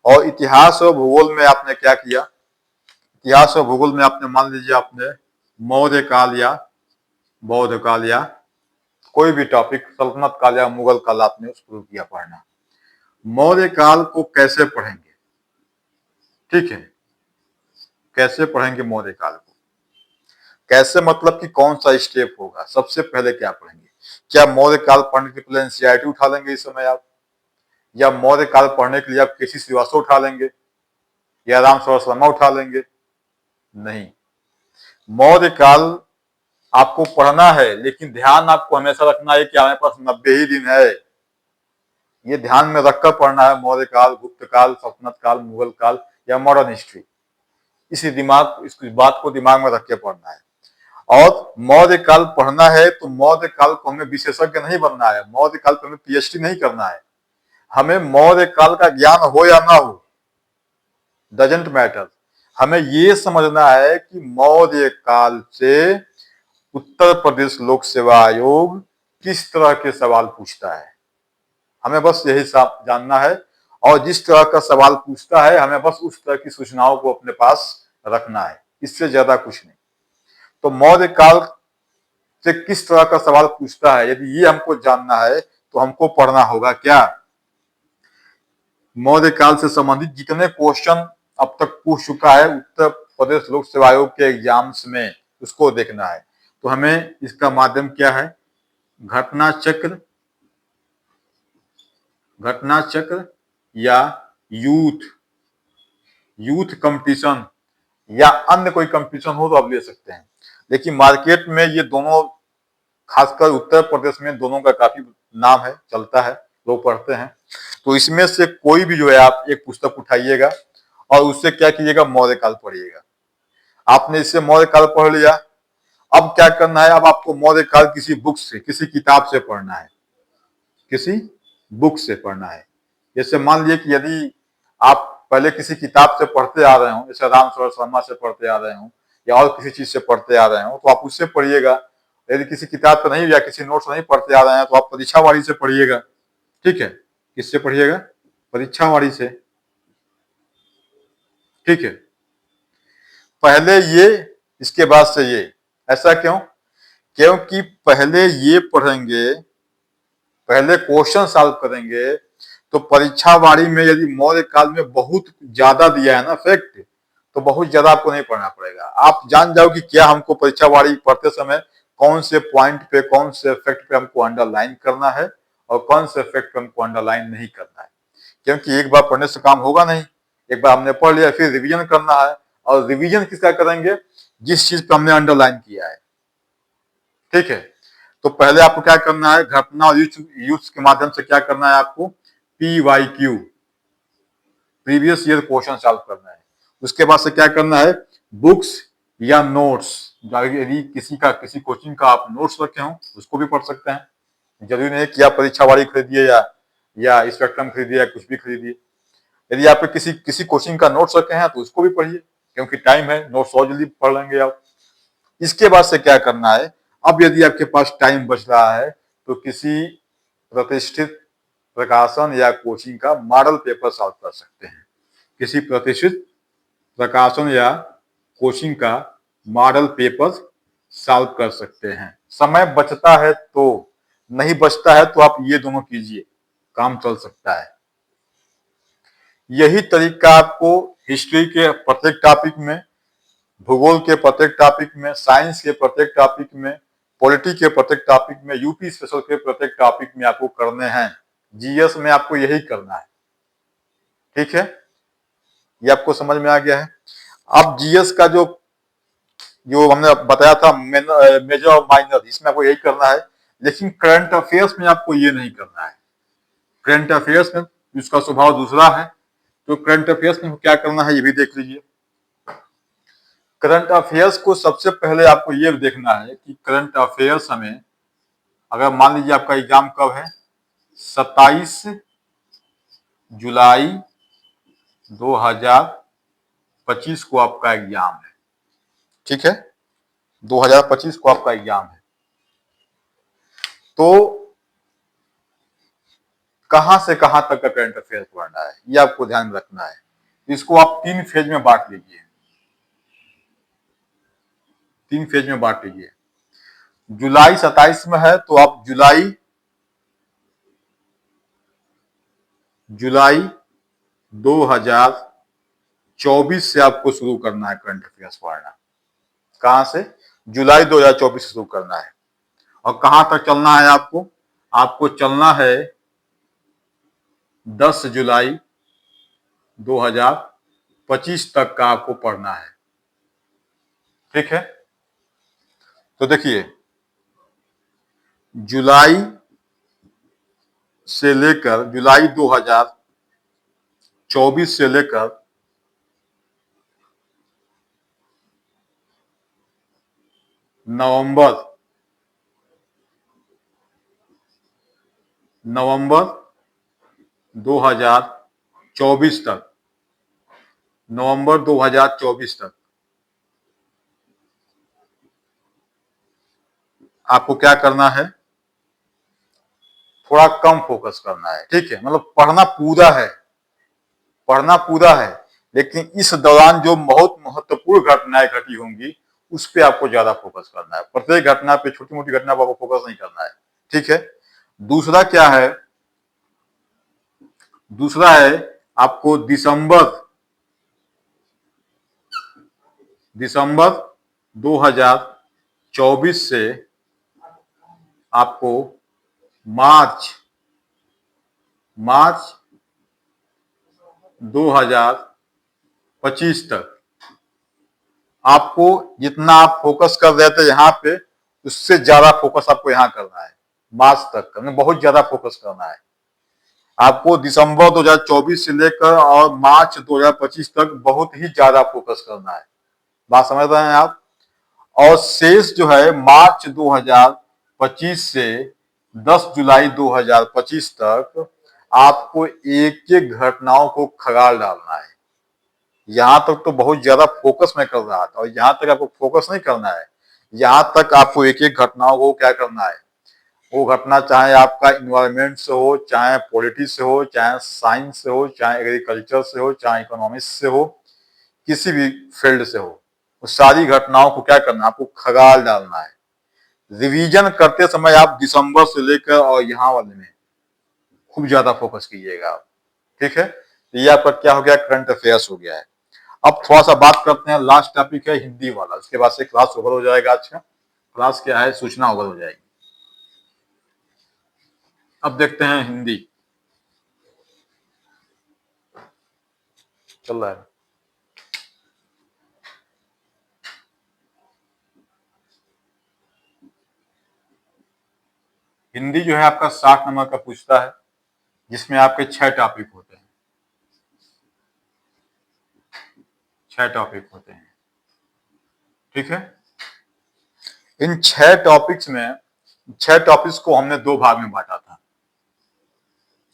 और इतिहास और भूगोल में आपने क्या किया, इतिहास और भूगोल में आपने मान लीजिए आपने मौर्य काल या बौद्ध काल या कोई भी टॉपिक, सल्तनत काल या मुगल काल आपने शुरू किया पढ़ना। मौर्य काल को कैसे पढ़ेंगे, ठीक है, कैसे पढ़ेंगे मौर्य काल को, कैसे मतलब कि कौन सा स्टेप होगा, सबसे पहले क्या पढ़ेंगे। क्या मौर्य काल पढ़ने के पहले एनसीईआरटी उठा लेंगे इस समय आप, या मौर्य काल पढ़ने के लिए आप केसी श्रीवास्तव उठा लेंगे या राम स्वरूप शर्मा उठा लेंगे? नहीं, मौर्य काल आपको पढ़ना है, लेकिन ध्यान आपको हमेशा रखना है कि हमारे पास 90 ही दिन है। ये ध्यान में रखकर पढ़ना है, मौर्य काल, गुप्त काल, सल्तनत काल, मुगल काल या मॉडर्न हिस्ट्री। इस बात को दिमाग में रख के पढ़ना है। और मौर्य काल पढ़ना है तो मौर्य काल को हमें विशेषज्ञ नहीं बनना है, मौर्य काल पर हमें पीएचडी नहीं करना है। हमें मौर्य काल का ज्ञान हो या ना हो, डजंट मैटर। हमें ये समझना है कि मौर्य काल से उत्तर प्रदेश लोक सेवा आयोग किस तरह के सवाल पूछता है, हमें बस यही जानना है। और जिस तरह का सवाल पूछता है हमें बस उस तरह की सूचनाओं को अपने पास रखना है, इससे ज्यादा कुछ नहीं। तो मौर्य काल से किस तरह का सवाल पूछता है, यदि ये हमको जानना है तो हमको पढ़ना होगा क्या, मौर्य काल से संबंधित जितने क्वेश्चन अब तक पूछ चुका है उत्तर प्रदेश लोक सेवा आयोग के एग्जाम्स में, उसको देखना है। तो हमें इसका माध्यम क्या है, घटना चक्र या यूथ कंपटीशन या अन्य कोई कंपटीशन हो तो आप ले सकते हैं। लेकिन मार्केट में ये दोनों, खासकर उत्तर प्रदेश में दोनों का काफी नाम है, चलता है, लोग पढ़ते हैं। तो इसमें से कोई भी जो है आप एक पुस्तक उठाइएगा और उससे क्या कीजिएगा, मौर्य काल पढ़िएगा। आपने इससे मौर्य काल पढ़ लिया, अब क्या करना है, अब आपको मौर्य काल किसी बुक से, किसी किताब से पढ़ना है, किसी बुक से पढ़ना है। जैसे मान लीजिए कि यदि आप पहले किसी किताब से पढ़ते आ रहे हो, जैसे राम स्वरूप शर्मा से पढ़ते आ रहे हो या और किसी चीज से पढ़ते आ रहे हो, तो आप उससे पढ़िएगा। यदि किसी किताब से नहीं या किसी नोट से नहीं पढ़ते आ रहे हैं तो आप परीक्षावाणी से पढ़िएगा, ठीक है। किससे पढ़िएगा, परीक्षावाणी से, ठीक है। पहले ये, इसके बाद से ये, ऐसा क्यों, क्योंकि पहले ये पढ़ेंगे, पहले क्वेश्चन सॉल्व करेंगे, तो परीक्षावाणी में यदि मौर्य काल में बहुत ज्यादा दिया है ना फैक्ट, तो बहुत ज्यादा आपको नहीं पढ़ना पड़ेगा। आप जान जाओ कि क्या हमको परीक्षावाणी पढ़ते समय कौन से पॉइंट पे, कौन से फैक्ट पे हमको अंडरलाइन करना है और कौन से फैक्ट पे हमको अंडरलाइन नहीं करना है। क्योंकि एक बार पढ़ने से काम होगा नहीं, एक बार हमने पढ़ लिया फिर रिवीजन करना है, और रिवीजन किसका करेंगे, जिस चीज पे हमने अंडरलाइन किया है, ठीक है। तो पहले आपको क्या करना है, घटना और यूथ के माध्यम से क्या करना है, आपको PYQ, previous year question solve करना है। उसके बाद से क्या करना है, बुक्स या नोट्स, यदि किसी कोचिंग का आप नोट्स रखे हो उसको भी पढ़ सकते हैं। जरूरी नहीं कि आप परीक्षावाणी खरीदिए या स्पेक्ट्रम खरीदिए या कुछ भी खरीदिए। यदि आप किसी कोचिंग का नोट्स रखे हैं तो उसको भी पढ़िए, क्योंकि टाइम है, नोट्स और जल्दी पढ़ लेंगे आप। इसके बाद से क्या करना है, अब यदि आपके पास टाइम बच रहा है तो किसी प्रतिष्ठित प्रकाशन या कोचिंग का मॉडल पेपर सॉल्व कर सकते हैं, किसी प्रतिष्ठित प्रकाशन या कोचिंग का मॉडल पेपर सॉल्व कर सकते हैं। समय बचता है तो, नहीं बचता है तो आप ये दोनों कीजिए, काम चल सकता है। यही तरीका आपको हिस्ट्री के प्रत्येक टॉपिक में, भूगोल के प्रत्येक टॉपिक में, साइंस के प्रत्येक टॉपिक में, पॉलिटी के प्रत्येक टॉपिक में, यूपी स्पेशल के प्रत्येक टॉपिक में आपको करने हैं। जीएस में आपको यही करना है, ठीक है। ये आपको समझ में आ गया है। अब जीएस का जो हमने बताया था मेजर और माइनर, इसमें आपको यही करना है। लेकिन करंट अफेयर्स में आपको ये नहीं करना है। करंट अफेयर्स में इसका स्वभाव दूसरा है, तो करंट अफेयर्स में क्या करना है ये भी देख लीजिए। करंट अफेयर्स को सबसे पहले आपको ये देखना है कि करंट अफेयर्स हमें, अगर मान लीजिए आपका एग्जाम कब है, 27 जुलाई 2025 को आपका एग्जाम है, ठीक है, 2025 को आपका एग्जाम है। तो कहां से कहां तक का करंट अफेयर पढ़ना है ये आपको ध्यान में रखना है। इसको आप 3 फेज में बांट लीजिए, 3 फेज में बांट लीजिए। जुलाई 27 में है तो आप जुलाई 2024 से आपको शुरू करना है करंट अफेयर्स पढ़ना। कहां से? जुलाई 2024 से शुरू करना है। और कहां तक चलना है आपको? आपको चलना है 10 जुलाई 2025 तक का आपको पढ़ना है, ठीक है। तो देखिए, जुलाई से लेकर जुलाई 2024 से लेकर नवंबर 2024 तक, नवंबर 2024 तक आपको क्या करना है? थोड़ा कम फोकस करना है, ठीक है। मतलब पढ़ना पूरा है, पढ़ना पूरा है, लेकिन इस दौरान जो बहुत महत्वपूर्ण घटनाएं घटी होंगी उस पे आपको ज्यादा फोकस करना है। प्रत्येक घटना पे, छोटी मोटी घटना पर आपको फोकस नहीं करना है, ठीक है। दूसरा क्या है? दूसरा है आपको दिसंबर 2024 से आपको मार्च 2025 तक आपको जितना आप फोकस कर रहे थे यहाँ पे, उससे ज्यादा फोकस आपको यहाँ करना है। मार्च तक का बहुत ज्यादा फोकस करना है आपको। दिसंबर 2024 से लेकर और मार्च 2025 तक बहुत ही ज्यादा फोकस करना है। बात समझ रहे हैं आप? और शेष जो है मार्च 2025 से 10 जुलाई 2025 तक आपको एक एक घटनाओं को खगाल डालना है। यहां तक तो बहुत ज्यादा फोकस में कर रहा था, और यहां तक आपको फोकस नहीं करना है। यहां तक आपको एक एक घटनाओं को क्या करना है? वो घटना चाहे आपका इन्वायरमेंट से हो, चाहे पॉलिटिक्स से हो, चाहे साइंस से हो, चाहे एग्रीकल्चर से हो, चाहे इकोनॉमिक्स से हो, किसी भी फील्ड से हो, वो सारी घटनाओं को क्या करना है? आपको खगाल डालना है। रिवीजन करते समय आप दिसंबर से लेकर और यहाँ वाले में खूब ज्यादा फोकस कीजिएगा आप, ठीक है। तो ये आपका क्या हो गया? करंट अफेयर्स हो गया है। अब थोड़ा सा बात करते हैं, लास्ट टॉपिक है हिंदी वाला, उसके बाद से क्लास ओवर हो जाएगा। आज का क्लास क्या है? सूचना ओवर हो जाएगी। अब देखते हैं हिंदी चल रहा है। हिंदी जो है आपका 60 नंबर का पूछता है, जिसमें आपके 6 टॉपिक होते हैं, 6 टॉपिक होते हैं, ठीक है। इन 6 टॉपिक्स में 6 टॉपिक्स को हमने 2 भाग में बांटा था,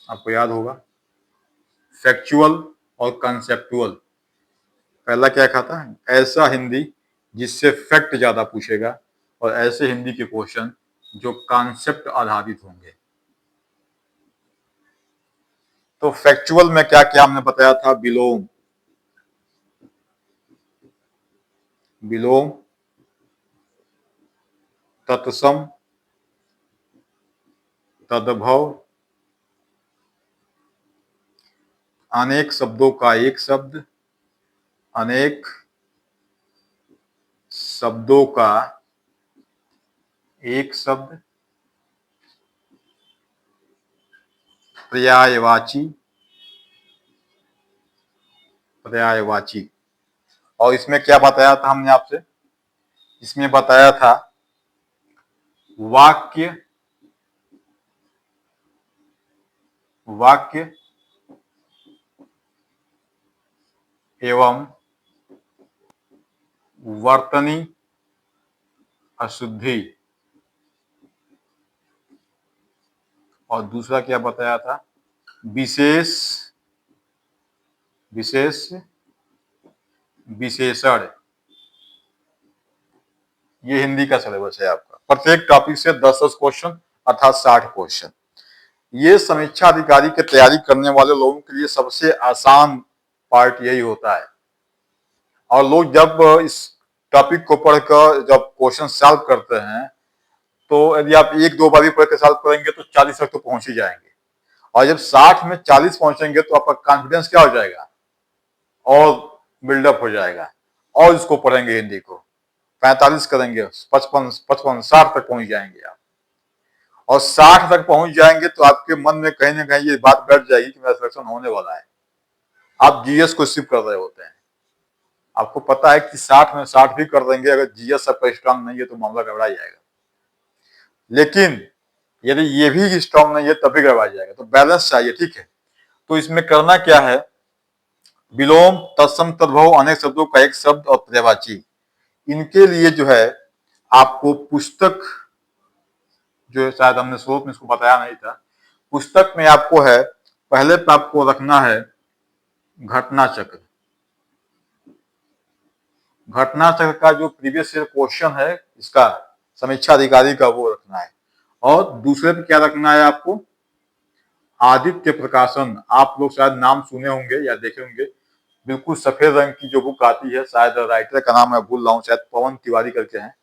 आपको याद होगा, फैक्चुअल और कंसेप्चुअल। पहला क्या था? ऐसा हिंदी जिससे फैक्ट ज्यादा पूछेगा, और ऐसे हिंदी के क्वेश्चन जो कॉन्सेप्ट आधारित होंगे। तो फैक्चुअल में क्या क्या हमने बताया था? विलोम, विलोम, तत्सम, तद्भव, अनेक शब्दों का एक शब्द, अनेक शब्दों का एक शब्द, पर्यायवाची, पर्यायवाची। और इसमें क्या बताया था हमने आपसे? इसमें बताया था वाक्य, वाक्य एवं वर्तनी अशुद्धि। और दूसरा क्या बताया था? विशेष विशेष विशेषण, ये हिंदी का सिलेबस है आपका। प्रत्येक टॉपिक से 10-10 क्वेश्चन अर्थात 60 क्वेश्चन। ये समीक्षा अधिकारी की तैयारी करने वाले लोगों के लिए सबसे आसान पार्ट यही होता है। और लोग जब इस टॉपिक को पढ़कर जब क्वेश्चन सॉल्व करते हैं तो यदि आप 1-2 बार भी पढ़ के सॉल्व करेंगे तो 40 तक तो पहुंच ही जाएंगे। और जब 60 में 40 पहुंचेंगे तो आपका कॉन्फिडेंस क्या हो जाएगा, और बिल्डअप हो जाएगा। और इसको पढ़ेंगे हिंदी को 45 करेंगे, 55 60 तक पहुंच जाएंगे आप। और 60 तक पहुंच जाएंगे तो आपके मन में कहीं ना कहीं ये बात बैठ जाएगी कि मेरा सिलेक्शन होने वाला है। आप जीएस को स्किप कर रहे होते हैं, आपको पता है कि 60 में 60 भी कर देंगे, अगर जीएस आपका स्ट्रांग नहीं है तो मामला गड़बड़ा जाएगा। लेकिन यदि ये भी स्ट्रांग नहीं है तब भी गड़बड़ा जाएगा। तो बैलेंस चाहिए, ठीक है। तो इसमें करना क्या है, विलोम, तत्सम, तद्भव, अनेक शब्दों का एक शब्द और पर्यायवाची, इनके लिए जो है आपको पुस्तक, जो शायद हमने स्रोत में इसको बताया नहीं था, पुस्तक में आपको है पहले पे आपको रखना है घटना चक्र। घटना चक्र का जो प्रीवियस ईयर क्वेश्चन है इसका समीक्षा अधिकारी का, वो रखना है। और दूसरे पे क्या रखना है आपको, आदित्य प्रकाशन। आप लोग शायद नाम सुने होंगे या देखे होंगे, बिल्कुल सफेद रंग की जो बुक आती है, शायद राइटर का नाम मैं भूल रहा हूँ, शायद पवन तिवारी करके हैं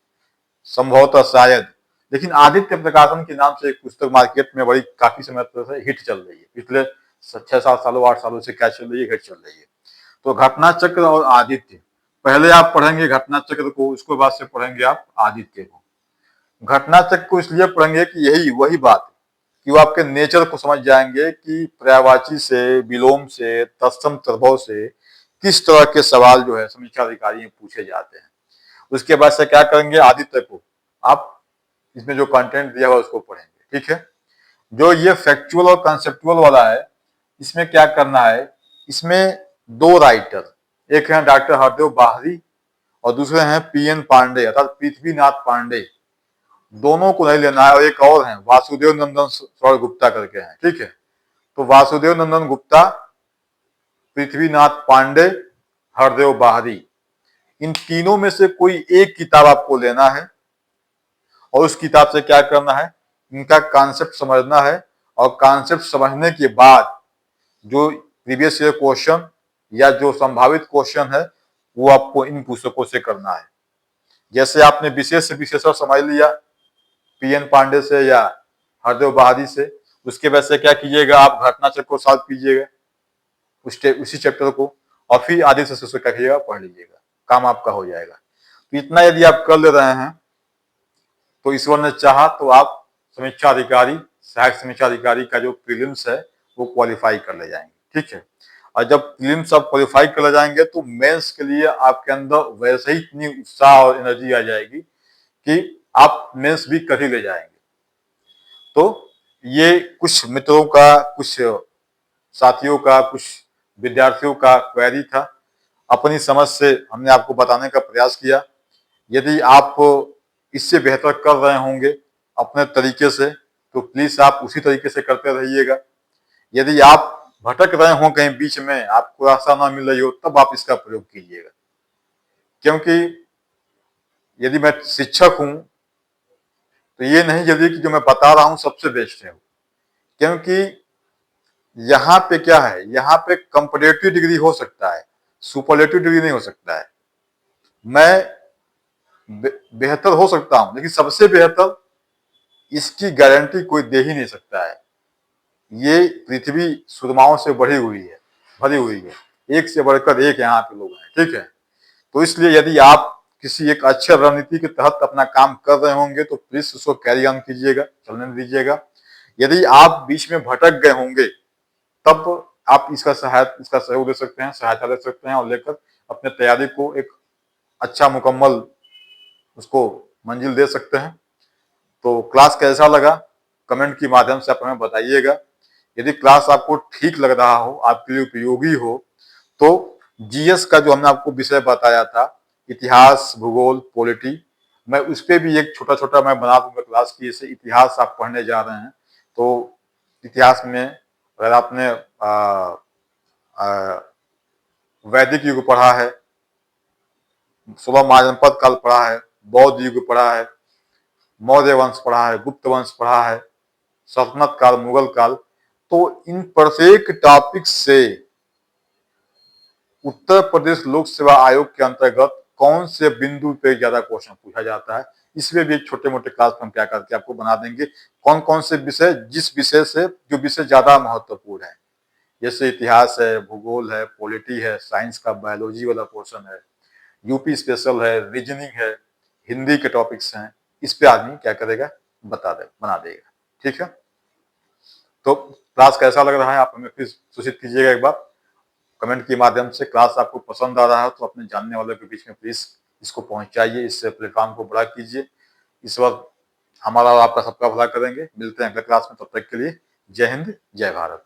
संभवतः शायद। लेकिन आदित्य प्रकाशन के नाम से एक पुस्तक मार्केट में बड़ी काफी समय से हिट चल रही है, पिछले 6-7 सालों 8 सालों से क्या चल रही है, हिट चल रही है। तो घटना चक्र और आदित्य, पहले आप पढ़ेंगे घटना चक्र को, उसके बाद से पढ़ेंगे आप आदित्य को। घटना चक्र को इसलिए पढ़ेंगे कि यही वही बात कि वो आपके नेचर को समझ जाएंगे कि पर्यायवाची से, विलोम से, तत्सम, तद्भव से किस तरह के सवाल जो है समीक्षा अधिकारी में पूछे जाते हैं। उसके बाद से क्या करेंगे, आदित्य को आप इसमें जो कंटेंट दिया हुआ उसको पढ़ेंगे, ठीक है। जो ये फैक्चुअल और कंसेप्चुअल वाला है, इसमें क्या करना है, इसमें 2 राइटर, एक है डॉक्टर हरदेव बाहरी और दूसरे हैं पीएन पांडे अर्थात पृथ्वीनाथ पांडे। दोनों को नहीं लेना है। और एक और है वासुदेव नंदन स्वर्ण गुप्ता करके हैं, ठीक है। तो वासुदेव नंदन गुप्ता, पृथ्वीनाथ पांडे, हरदेव बाहरी, इन तीनों में से कोई एक किताब आपको लेना है और उस किताब से क्या करना है, इनका कॉन्सेप्ट समझना है। और कॉन्सेप्ट समझने के बाद जो प्रीवियस ईयर क्वेश्चन या जो संभावित क्वेश्चन है वो आपको इन पुस्तकों से करना है। जैसे आपने विशेष से विशेषण समझ लिया पीएन पांडे से या हरदेव बहादी से, उसके बाद से क्या कीजिएगा, आप घटना चक्र को सॉल्व कीजिएगा उसी चैप्टर को, और फिर आधे से क्या कीजिएगा, पढ़ लीजिएगा, काम आपका हो जाएगा। तो इतना यदि आप कर ले रहे हैं तो ईश्वर ने चाहा तो आप समीक्षा अधिकारी, सहायक समीक्षा अधिकारी का जो प्रीलिम्स है वो क्वालिफाई कर ले जाएंगे, ठीक है। और जब प्रीलिम्स आप क्वालिफाई कर ले जाएंगे तो मेंस के लिए आपके अंदर वैसे ही इतनी उत्साह और एनर्जी आ जाएगी कि आप मेंस भी कर ही ले जाएंगे। तो ये कुछ मित्रों का, कुछ साथियों का, कुछ विद्यार्थियों का क्वेरी था, अपनी समझ से हमने आपको बताने का प्रयास किया। यदि आप इससे बेहतर कर रहे होंगे अपने तरीके से तो प्लीज आप उसी तरीके से करते रहिएगा। यदि आप भटक रहे हो कहीं बीच में, आपको रास्ता ना मिल रही हो, तब आप इसका प्रयोग कीजिएगा। क्योंकि यदि मैं शिक्षक हूं तो ये नहीं जरूरी कि जो मैं बता रहा हूं सबसे बेस्ट है, क्योंकि यहाँ पे क्या है, यहाँ पे कंपैरेटिव डिग्री हो सकता है, सुपरलेटिव डिग्री नहीं हो सकता है। मैं बेहतर हो सकता हूं लेकिन सबसे बेहतर इसकी गारंटी कोई दे ही नहीं सकता है। ये पृथ्वी सुरमाओं से भरी हुई है, एक से बढ़कर एक यहाँ पे लोग हैं, ठीक है। तो इसलिए यदि आप किसी एक अच्छे रणनीति के तहत अपना काम कर रहे होंगे तो प्लीज उसको कैरी ऑन कीजिएगा, चलने दीजिएगा। यदि आप बीच में भटक गए होंगे तब आप इसका सहयोग दे सकते हैं, सहायता दे सकते हैं और लेकर अपने तैयारी को एक अच्छा मुकम्मल उसको मंजिल दे सकते हैं। तो क्लास कैसा लगा कमेंट के माध्यम से आप हमें बताइएगा। यदि क्लास आपको ठीक लग रहा हो, आपके लिए उपयोगी हो, तो जीएस का जो हमने आपको विषय बताया था, इतिहास, भूगोल, पॉलिटी, मैं उस पर भी एक छोटा छोटा मैं बना दूंगा क्लास की। जैसे इतिहास आप पढ़ने जा रहे हैं तो इतिहास में अगर आपने वैदिक युग पढ़ा है, 16 महाजनपद काल पढ़ा है, बौद्ध युग पढ़ा है, मौर्य वंश पढ़ा है, गुप्त वंश पढ़ा है, सल्तनत काल, मुगल काल। तो इन प्रत्येक टॉपिक से उत्तर प्रदेश लोक सेवा आयोग के अंतर्गत कौन से बिंदु पे ज्यादा क्वेश्चन पूछा जाता है, इसमें भी छोटे मोटे क्लास हम क्या करके आपको बना देंगे। कौन कौन से विषय, जिस विषय से जो विषय ज्यादा महत्वपूर्ण है, जैसे इतिहास है, भूगोल है, पॉलिटी है, साइंस का बायोलॉजी वाला पोर्शन है, यूपी स्पेशल है, रीजनिंग है, हिंदी के टॉपिक्स हैं, इस पे आदमी क्या करेगा, बना देगा। ठीक है, तो क्लास कैसा लग रहा है आप हमें फिर सूचित कीजिएगा एक बार कमेंट के माध्यम से। क्लास आपको पसंद आ रहा है तो अपने जानने वालों के बीच में प्लीज इसको पहुंचाइए, इससे प्लेटफॉर्म को बड़ा कीजिए। इस वक्त हमारा और आपका सबका भला करेंगे। मिलते हैं अगले क्लास में, तब तक के लिए जय हिंद, जय भारत।